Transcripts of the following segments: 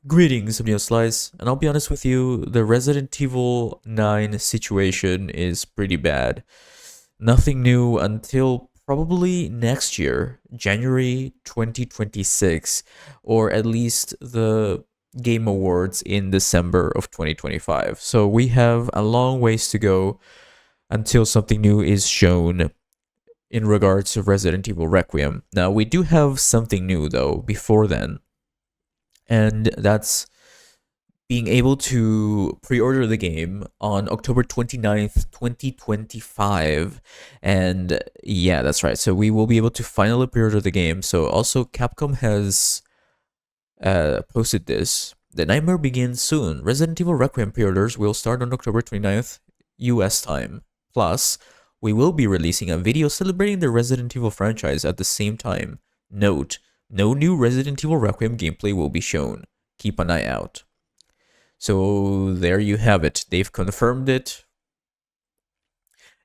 Greetings, I'm Slice, and I'll be honest with you, the Resident Evil 9 situation is pretty bad. Nothing new until probably next year, January 2026, or at least the Game Awards in December of 2025. So we have a long ways to go until something new is shown in regards to Resident Evil Requiem. Now, we do have something new though before then, and that's being able to pre-order the game on October 29th, 2025. And yeah, that's right. So we will be able to finally pre-order the game. So also Capcom has posted this. The nightmare begins soon. Resident Evil Requiem pre-orders will start on October 29th US time. Plus, we will be releasing a video celebrating the Resident Evil franchise at the same time. Note, no new Resident Evil Requiem gameplay will be shown. Keep an eye out. So there you have it. They've confirmed it.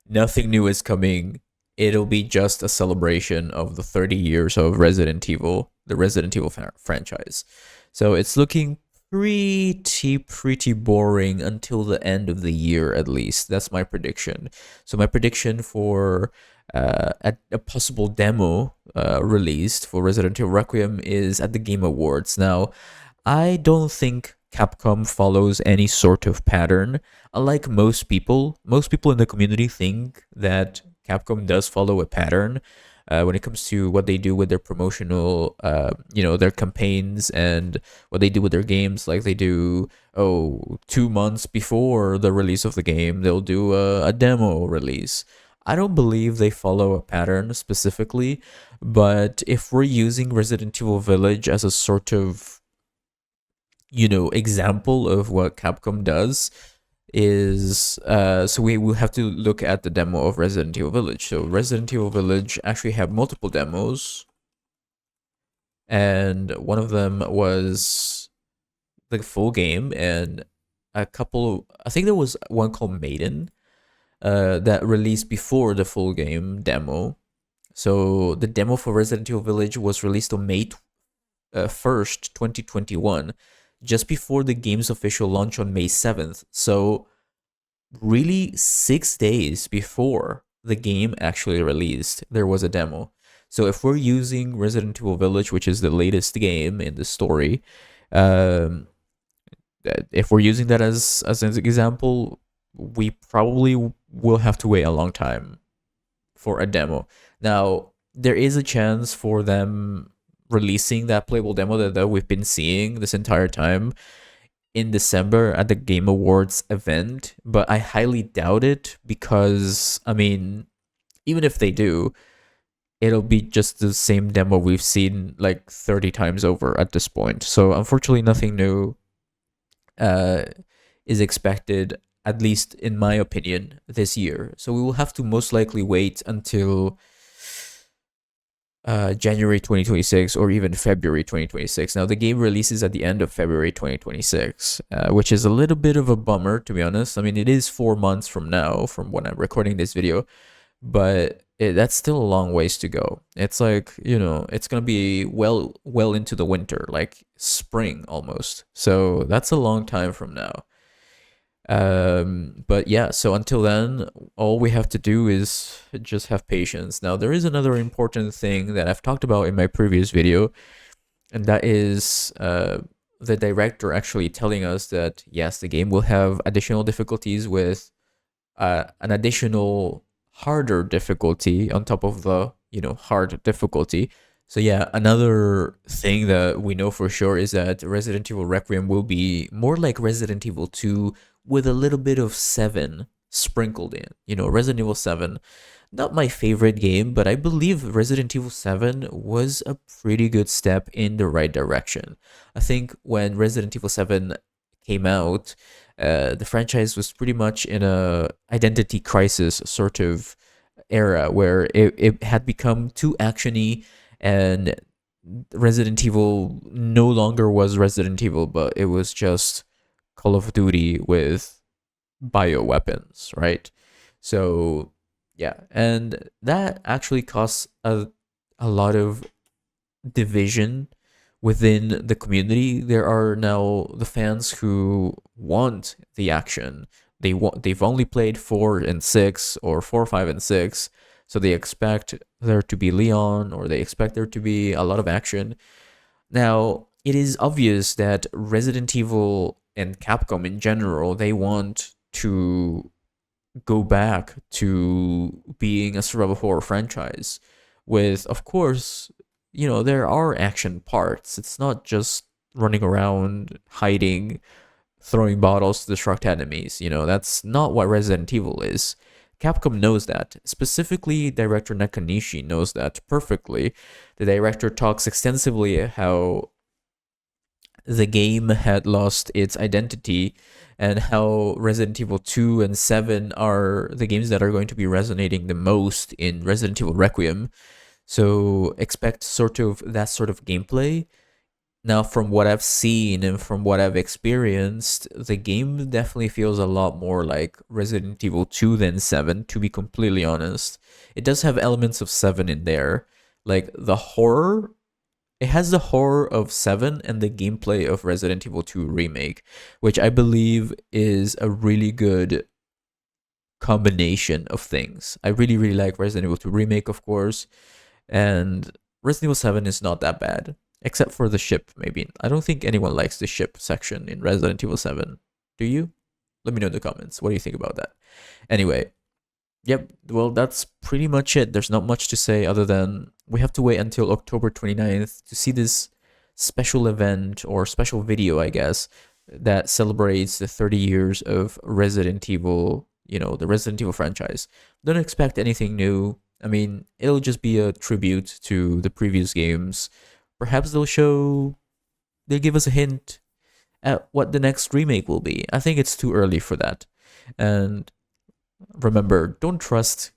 Nothing new is coming. It'll be just a celebration of the 30 years of Resident Evil, the Resident Evil franchise. So it's looking pretty boring until the end of the year, at least. That's my prediction. So my prediction for a possible demo released for Resident Evil Requiem is at the Game Awards. Now, I don't think Capcom follows any sort of pattern. Unlike most people in the community think that Capcom does follow a pattern when it comes to what they do with their promotional, their campaigns and what they do with their games. Like they do, 2 months before the release of the game, they'll do a demo release. I don't believe they follow a pattern specifically, but if we're using Resident Evil Village as a sort of example of what Capcom does is so we will have to look at the demo of Resident Evil Village. So Resident Evil Village actually have multiple demos, and one of them was the full game, and a couple, I think there was one called Maiden that released before the full game demo. So the demo for Resident Evil Village was released on May 1st, 2021, just before the game's official launch on May 7th. So really 6 days before the game actually released, there was a demo. So if we're using Resident Evil Village, which is the latest game in the story, if we're using that as an example, we probably will have to wait a long time for a demo. Now, there is a chance for them releasing that playable demo that we've been seeing this entire time in December at the Game Awards event, but I highly doubt it because, I mean, even if they do, it'll be just the same demo we've seen like 30 times over at this point. So unfortunately, nothing new is expected, at least in my opinion, this year. So we will have to most likely wait until January 2026 or even February 2026. Now, the game releases at the end of February 2026, which is a little bit of a bummer, to be honest. I mean, it is 4 months from now, from when I'm recording this video, but that's still a long ways to go. It's like, it's going to be well into the winter, like spring almost. So that's a long time from now. But yeah, so until then, all we have to do is just have patience. Now, there is another important thing that I've talked about in my previous video, and that is the director actually telling us that yes, the game will have additional difficulties with an additional harder difficulty on top of the hard difficulty. So yeah, another thing that we know for sure is that Resident Evil Requiem will be more like Resident Evil 2 with a little bit of 7 sprinkled in. Resident Evil 7, not my favorite game, but I believe Resident Evil 7 was a pretty good step in the right direction. I think when Resident Evil 7 came out, the franchise was pretty much in a identity crisis sort of era where it had become too actiony, and Resident Evil no longer was Resident Evil, but it was just Call of Duty with bioweapons, right? So yeah, and that actually caused a lot of division within the community, there are now the fans who want the action. They've only played 4 and 6 or 4, 5 and 6, so they expect there to be Leon, or they expect there to be a lot of action. Now, it is obvious that Resident Evil and Capcom in general, they want to go back to being a survival horror franchise with, of course, there are action parts. It's not just running around, hiding, throwing bottles to destruct enemies. That's not what Resident Evil is. Capcom knows that. Specifically, director Nakanishi knows that perfectly. The director talks extensively how the game had lost its identity, and how Resident Evil 2 and 7 are the games that are going to be resonating the most in Resident Evil Requiem. So expect that sort of gameplay. Now, from what I've seen and from what I've experienced, the game definitely feels a lot more like Resident Evil 2 than 7, to be completely honest. It does have elements of 7 in there. Like the horror, it has the horror of 7 and the gameplay of Resident Evil 2 Remake, which I believe is a really good combination of things. I really, really like Resident Evil 2 Remake, of course, and Resident Evil 7 is not that bad, except for the ship, maybe. I don't think anyone likes the ship section in Resident Evil 7. Do you? Let me know in the comments. What do you think about that? Anyway, yep, well, that's pretty much it. There's not much to say other than we have to wait until October 29th to see this special event, or special video, I guess, that celebrates the 30 years of Resident Evil, the Resident Evil franchise. Don't expect anything new. I mean, it'll just be a tribute to the previous games. Perhaps they'll give us a hint at what the next remake will be. I think it's too early for that. And remember, don't trust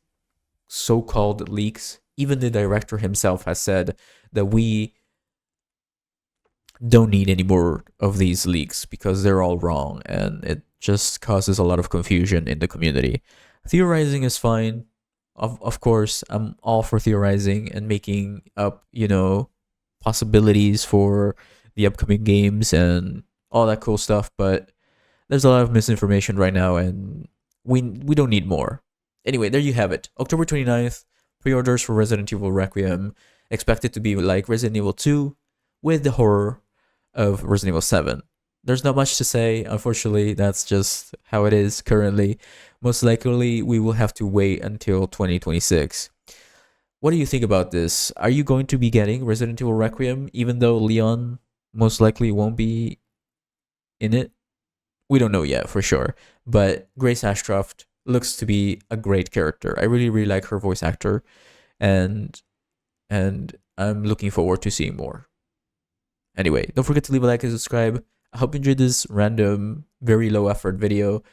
so-called leaks. Even the director himself has said that we don't need any more of these leaks because they're all wrong, and it just causes a lot of confusion in the community. Theorizing is fine. Of course, I'm all for theorizing and making up, possibilities for the upcoming games and all that cool stuff, but there's a lot of misinformation right now, and we don't need more. Anyway, there you have it. October 29th, pre-orders for Resident Evil Requiem, expected to be like Resident Evil 2 with the horror of Resident Evil 7. There's not much to say, unfortunately. That's just how it is currently. Most likely, we will have to wait until 2026. What do you think about this? Are you going to be getting Resident Evil Requiem, even though Leon most likely won't be in it? We don't know yet for sure, but Grace Ashcroft looks to be a great character. I really, really like her voice actor, and I'm looking forward to seeing more. Anyway, don't forget to leave a like and subscribe. I hope you enjoyed this random, very low effort video.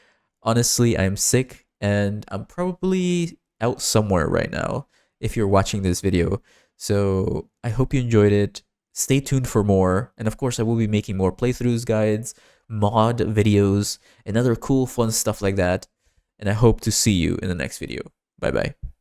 Honestly, I'm sick, and I'm probably out somewhere right now if you're watching this video. So I hope you enjoyed it. Stay tuned for more. And of course, I will be making more playthroughs, guides, mod videos, and other cool, fun stuff like that. And I hope to see you in the next video. Bye-bye.